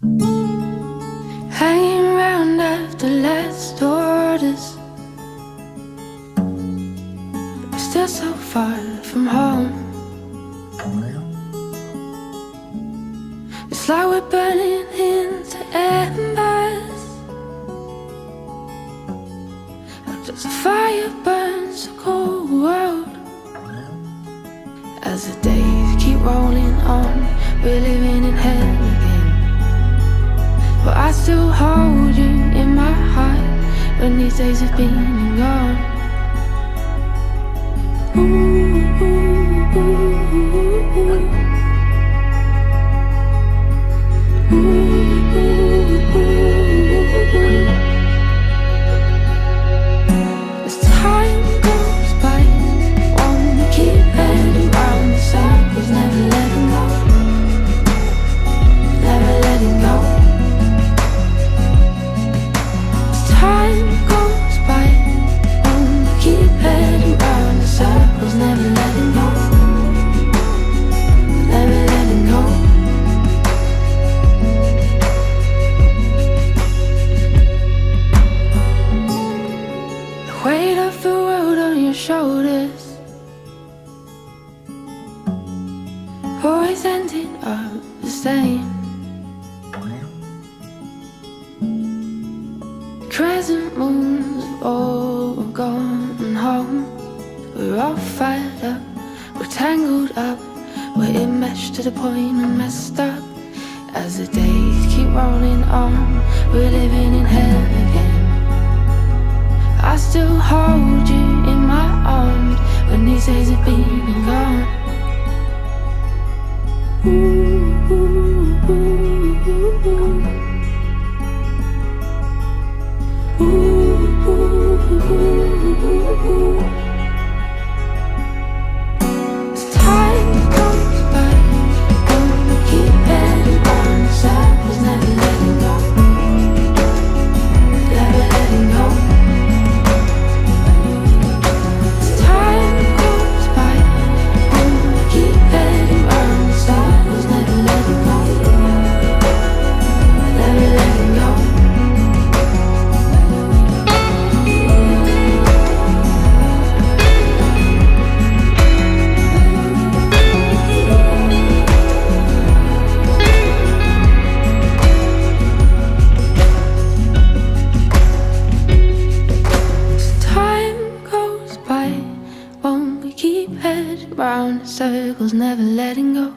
Hanging around after last orders, we're still so far from home. It's like we're burning into embers, just a fire burns the cold world. As the days keep rolling on, we're living in hell again. But I still hold you in my heart when these days have been and gone. Ooh, ooh, ooh, ooh. As time goes by, won't we keep heading round the circles, never letting go, never letting go. As time goes by, won't we keep heading round the circles, never letting go, never letting go. Weight of the world on your shoulders, always ending up the same. Crescent moons have all gone home. We're all fired up, we're tangled up, we're enmeshed to the point and messed up. As the days keep rolling on, we're living in hell again. I still hold you in my arms when these days have been and gone. Ooh, ooh, ooh, ooh, ooh. Ooh, ooh, ooh, ooh, ooh. As time goes by, won't we keep heading round in circles, never letting go, never letting go. Round in circles, never letting go.